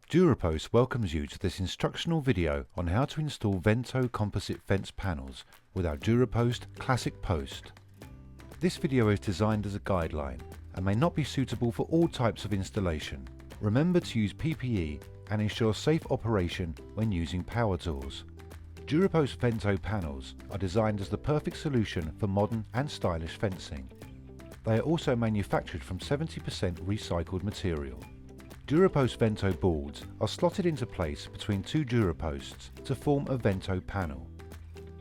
DuraPost welcomes you to this instructional video on how to install VENTO composite fence panels with our DuraPost Classic Post. This video is designed as a guideline and may not be suitable for all types of installation. Remember to use PPE and ensure safe operation when using power tools. DuraPost VENTO panels are designed as the perfect solution for modern and stylish fencing. They are also manufactured from 70% recycled material. DuraPost VENTO boards are slotted into place between two DuraPosts to form a VENTO panel.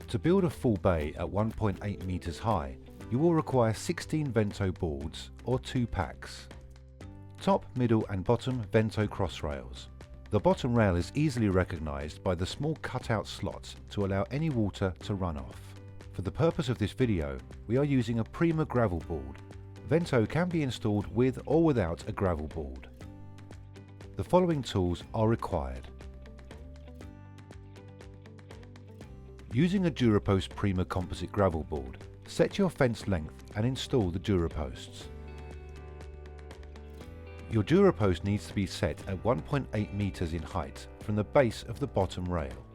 To build a full bay at 1.8 meters high, you will require 16 VENTO boards or 2 packs. Top, middle and bottom VENTO cross rails. The bottom rail is easily recognized by the small cutout slots to allow any water to run off. For the purpose of this video, we are using a Prima gravel board. VENTO can be installed with or without a gravel board. The following tools are required. Using a DuraPost Prima composite gravel board, set your fence length and install the DuraPosts. Your DuraPost needs to be set at 1.8 meters in height from the base of the bottom rail.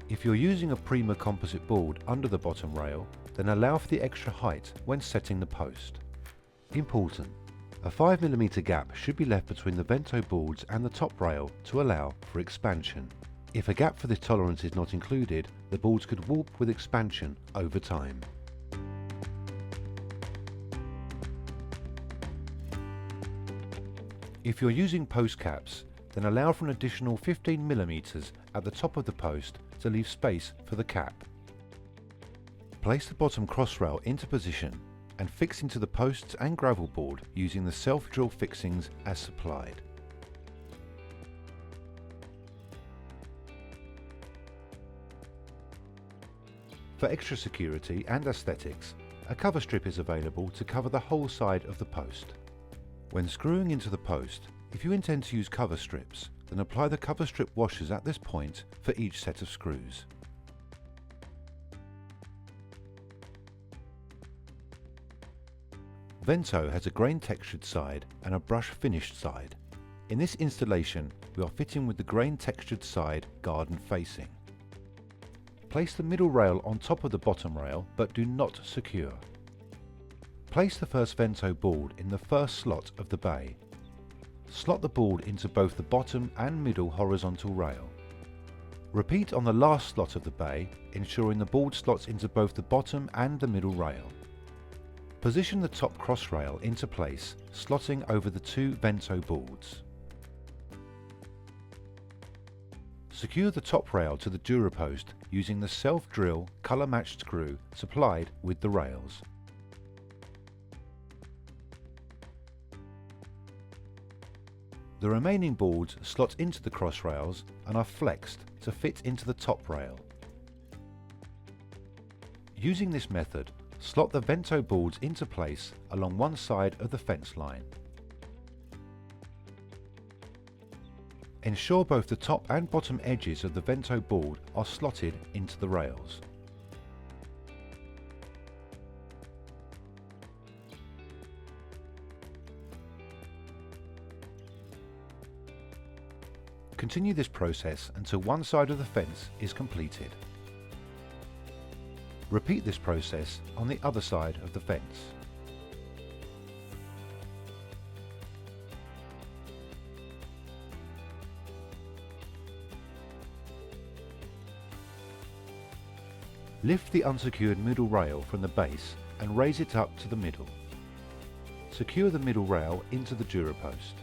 If you're using a Prima composite board under the bottom rail, then allow for the extra height when setting the post. Important: a 5mm gap should be left between the VENTO boards and the top rail to allow for expansion. If a gap for this tolerance is not included, the boards could warp with expansion over time. If you're using post caps, then allow for an additional 15mm at the top of the post to leave space for the cap. Place the bottom cross rail into position and fix into the posts and gravel board using the self-drill fixings as supplied. For extra security and aesthetics, a cover strip is available to cover the whole side of the post. When screwing into the post, if you intend to use cover strips, then apply the cover strip washers at this point for each set of screws. VENTO has a grain textured side and a brush finished side. In this installation, we are fitting with the grain textured side garden facing. Place the middle rail on top of the bottom rail, but do not secure. Place the first VENTO board in the first slot of the bay. Slot the board into both the bottom and middle horizontal rail. Repeat on the last slot of the bay, ensuring the board slots into both the bottom and the middle rail. Position the top cross rail into place, slotting over the two VENTO boards. Secure the top rail to the DuraPost using the self-drill colour-matched screw supplied with the rails. The remaining boards slot into the cross rails and are flexed to fit into the top rail. Using this method, slot the VENTO boards into place along one side of the fence line. Ensure both the top and bottom edges of the VENTO board are slotted into the rails. Continue this process until one side of the fence is completed. Repeat this process on the other side of the fence. Lift the unsecured middle rail from the base and raise it up to the middle. Secure the middle rail into the DuraPost.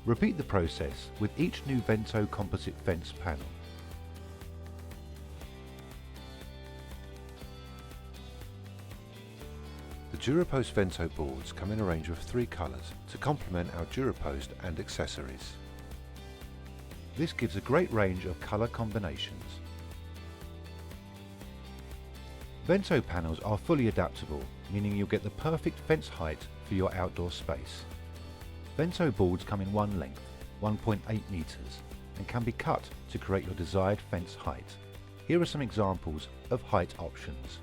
Repeat the process with each new VENTO composite fence panel. The DuraPost VENTO boards come in a range of 3 colours to complement our DuraPost and accessories. This gives a great range of colour combinations. VENTO panels are fully adaptable, meaning you'll get the perfect fence height for your outdoor space. VENTO boards come in one length, 1.8 meters, and can be cut to create your desired fence height. Here are some examples of height options.